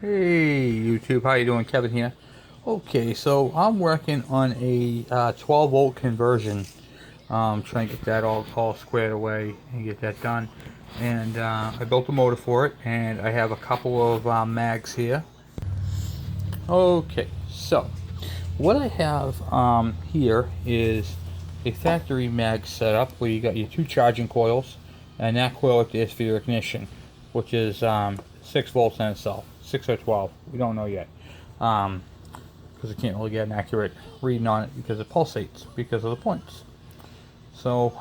Hey YouTube, how you doing? Kevin here. Okay, so I'm working on a 12 volt conversion. Trying to get that all squared away and get that done. And I built a motor for it, and I have a couple of mags here. Okay, so what I have here is a factory mag setup where you got your two charging coils, and that coil up there is for your ignition, which is 6 volts in itself, 6 or 12. We don't know yet, because I can't really get an accurate reading on it because it pulsates because of the points. So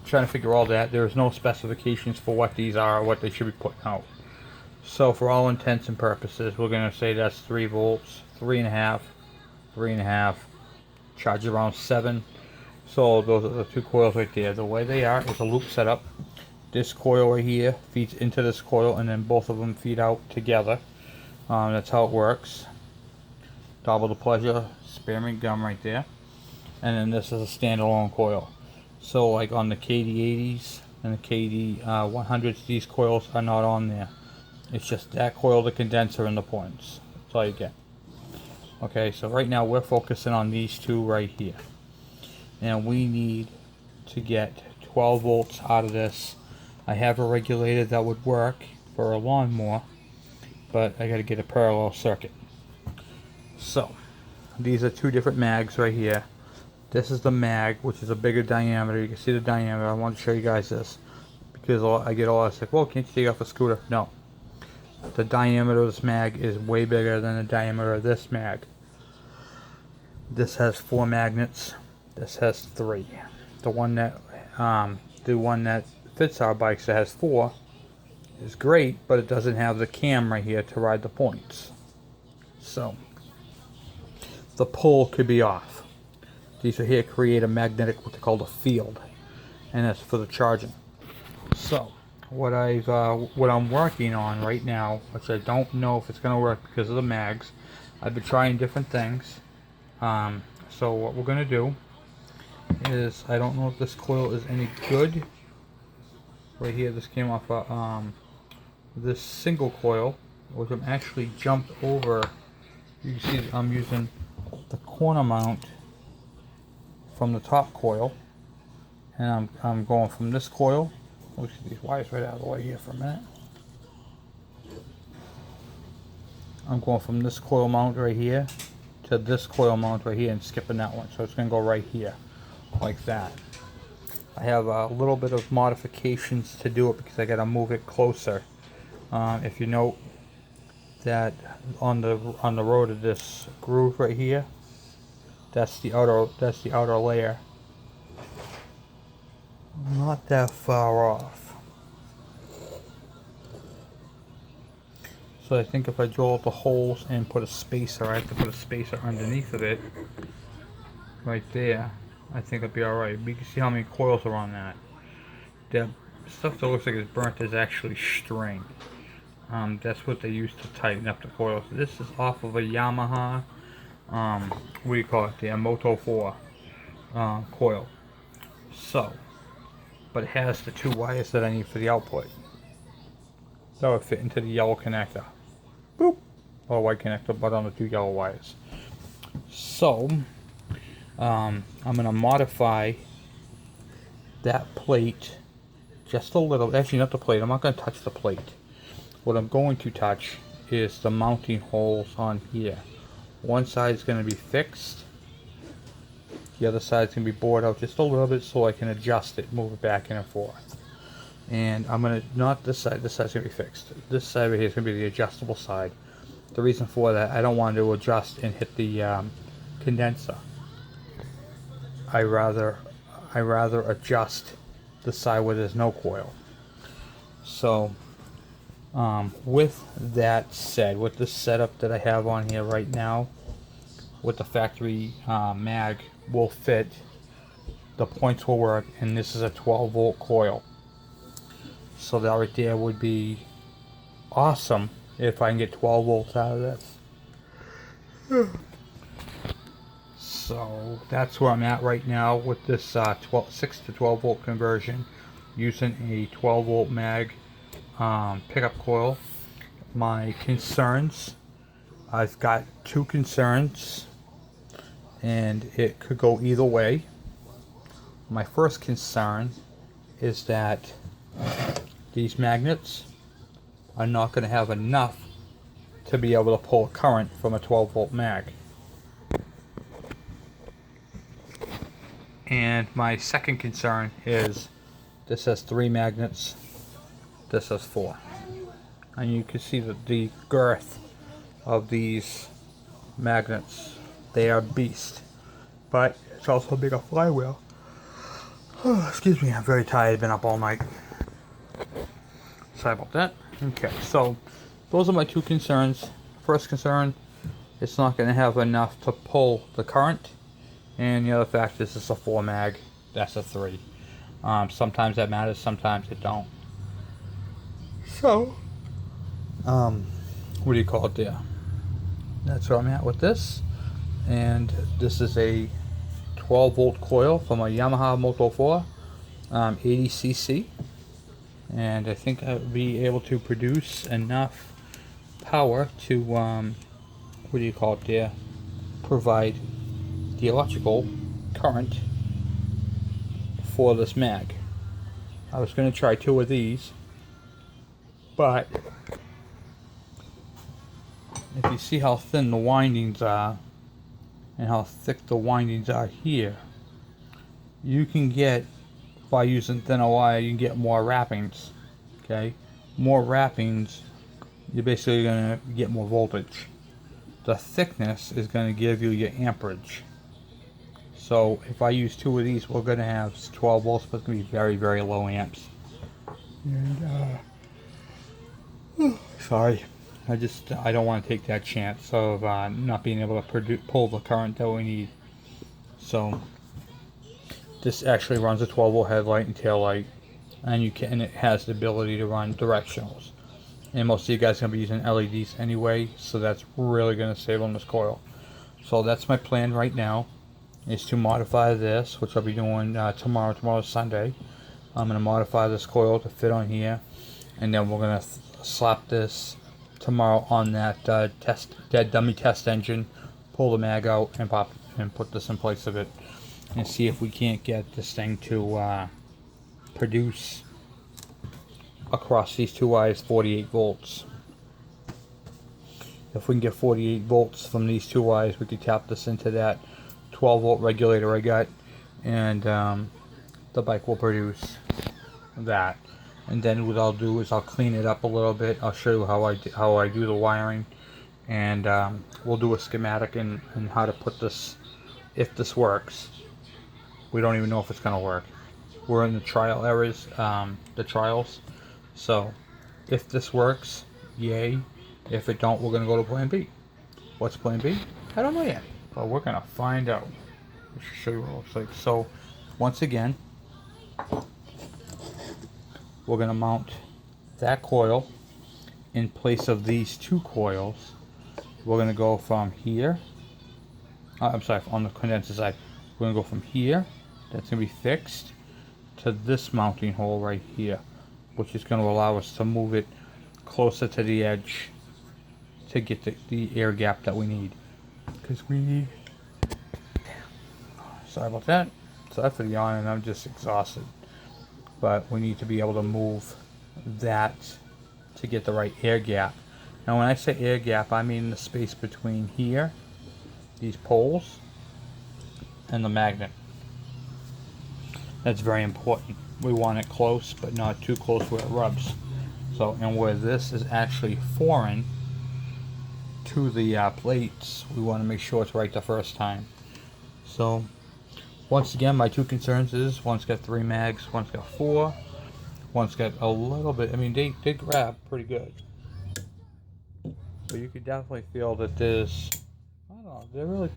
trying to figure all that. There's no specifications for what these are or what they should be putting out. So for all intents and purposes, we're going to say that's 3 volts, 3.5, 3.5, charge around 7. So those are the two coils right there. The way they are is a loop setup. This coil right here feeds into this coil, and then both of them feed out together. That's how it works. Double the pleasure, spearmint gum right there. And then this is a standalone coil. So like on the KD80s and the KD100s, these coils are not on there. It's just that coil, the condenser, and the points. That's all you get. Okay, so right now we're focusing on these two right here. And we need to get 12 volts out of this. I have a regulator that would work for a lawnmower, but I gotta get a parallel circuit. So, these are two different mags right here. This is the mag, which is a bigger diameter. You can see the diameter. I want to show you guys this because I get all this like, well, can't you take off a scooter? No. The diameter of this mag is way bigger than the diameter of this mag. This has 4 magnets. This has 3. The one that fits our bikes that has 4 is great, but it doesn't have the cam right here to ride the points. So the pull could be off. These are here create a magnetic, what they call a field, and that's for the charging. So what I'm working on right now, which I don't know if it's going to work because of the mags. I've been trying different things. So what we're going to do is, I don't know if this coil is any good. Right here, this came off this single coil, which I'm actually jumped over. You can see I'm using the corner mount from the top coil, and I'm going from this coil. Let's get these wires right out of the way here for a minute. I'm going from this coil mount right here to this coil mount right here and skipping that one. So it's going to go right here, like that. I have a little bit of modifications to do it because I got to move it closer. If you note that on the road of this groove right here, that's the outer layer. Not that far off. So I think if I drill out the holes and put a spacer, I have to put a spacer underneath of it, right there. I think it'll be alright. You can see how many coils are on that. The stuff that looks like it's burnt is actually string. That's what they use to tighten up the coils. This is off of a Yamaha, what do you call it, the Moto 4 coil. So, but it has the 2 wires that I need for the output. That would fit into the yellow connector. Boop! Or white connector, but on the 2 yellow wires. So, I'm going to modify that plate just a little. Actually, not the plate. I'm not going to touch the plate. What I'm going to touch is the mounting holes on here. One side is going to be fixed. The other side is going to be bored out just a little bit so I can adjust it, move it back and forth. And I'm going to, not this side, this side's going to be fixed. This side right here is going to be the adjustable side. The reason for that, I don't want to adjust and hit the condenser. I rather adjust the side where there's no coil. So with that said, with the setup that I have on here right now, with the factory mag will fit, the points will work, and this is a 12 volt coil. So that right there would be awesome if I can get 12 volts out of this. So that's where I'm at right now with this 6 to 12 volt conversion using a 12 volt mag pickup coil. my concerns. I've got two concerns, and it could go either way. My first concern is that these magnets are not going to have enough to be able to pull a current from a 12 volt mag. And my second concern is this has 3 magnets, this has 4. And you can see that the girth of these magnets, they are beast. But it's also a bigger flywheel. Excuse me, I'm very tired, I've been up all night. Sorry about that. Okay, so those are my two concerns. First concern, it's not going to have enough to pull the current. And the other fact is it's a 4 mag, that's a 3. Sometimes that matters, sometimes it don't. So, what do you call it there? That's where I'm at with this. And this is a 12 volt coil from a Yamaha Moto 4, 80cc. And I think I'll be able to produce enough power to, what do you call it there? Provide the electrical current for this mag. I was going to try 2 of these, but if you see how thin the windings are and how thick the windings are here, you can get, by using thinner wire, you can get more wrappings. Okay, more wrappings, you're basically going to get more voltage. The thickness is going to give you your amperage. So if I use 2 of these, we're going to have 12 volts, but it's going to be very, very low amps. And sorry, I don't want to take that chance of not being able to pull the current that we need. So this actually runs a 12 volt headlight and tail light, and it has the ability to run directionals. And most of you guys are going to be using LEDs anyway, so that's really going to save on this coil. So that's my plan right now, is to modify this, which I'll be doing tomorrow. Tomorrow's Sunday. I'm going to modify this coil to fit on here, and then we're going to slap this tomorrow on that dead dummy test engine, pull the mag out and pop and put this in place of it, and see if we can't get this thing to produce across these 2 wires 48 volts. If we can get 48 volts from these 2 wires, we could tap this into that 12 volt regulator I got, and the bike will produce that. And then what I'll do is I'll clean it up a little bit. I'll show you how I do the wiring, and we'll do a schematic and how to put this, if this works. We don't even know if it's going to work. We're in the trial areas, the trials. So if this works, yay. If it don't, we're going to go to plan B. What's plan B? I don't know yet, but we're going to find out. I'll show you what it looks like. So once again, we're going to mount that coil in place of these 2 coils. We're going to go from here, I'm sorry, on the condenser side, we're going to go from here, that's going to be fixed, to this mounting hole right here, which is going to allow us to move it closer to the edge to get the air gap that we need. Because we need, sorry about that, sorry for the yawn, and I'm just exhausted. But we need to be able to move that to get the right air gap. Now when I say air gap, I mean the space between here, these poles, and the magnet. That's very important. We want it close, but not too close where it rubs. So, and where this is actually foreign to the plates, we want to make sure it's right the first time. So once again, my 2 concerns is, one's got 3 mags, one's got 4, one's got a little bit, I mean, they grab pretty good. But you could definitely feel that there's, I don't know, they're really,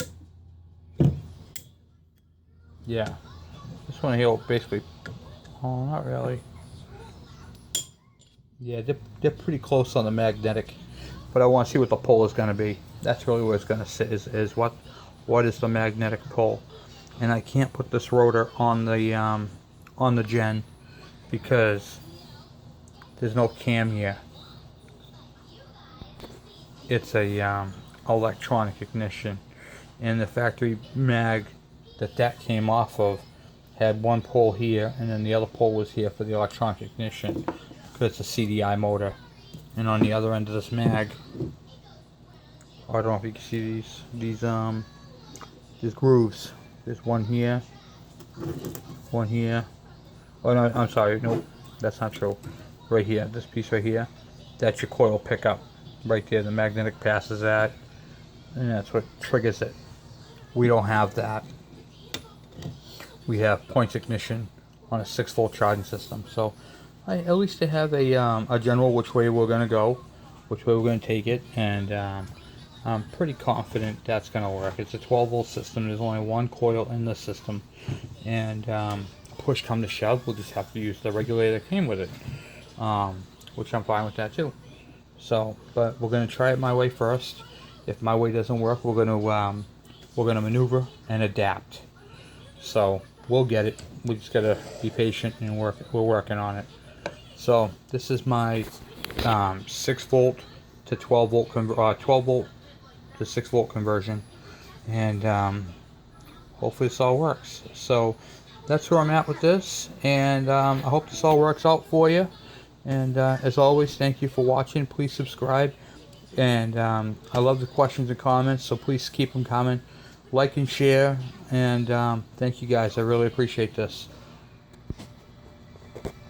yeah. This one here basically, oh, not really. Yeah, they're pretty close on the magnetic, but I want to see what the pull is going to be. That's really where it's going to sit, is what is the magnetic pull. And I can't put this rotor on the gen because there's no cam here. it's a electronic ignition, and the factory mag that came off of had one pole here, and then the other pole was here for the electronic ignition, because it's a CDI motor. And on the other end of this mag, I don't know if you can see these grooves. There's one here, one here. Oh no, I'm sorry, nope, that's not true. Right here, this piece right here, that's your coil pickup. Right there, the magnetic passes that, and that's what triggers it. We don't have that. We have points ignition on a 6-volt charging system. So at least I have a general which way we're going to go, which way we're going to take it, and I'm pretty confident that's going to work. It's a 12-volt system. There's only one coil in the system, and push come to shove, we'll just have to use the regulator that came with it, which I'm fine with that too. So, but we're going to try it my way first. If my way doesn't work, we're going to maneuver and adapt. So we'll get it. We just got to be patient and work. We're working on it. So this is my 6-volt to 12-volt 12-volt to 6-volt conversion, and hopefully this all works. So that's where I'm at with this, and I hope this all works out for you. And as always, thank you for watching. Please subscribe, and I love the questions and comments, so please keep them coming. Like and share, and thank you guys. I really appreciate this.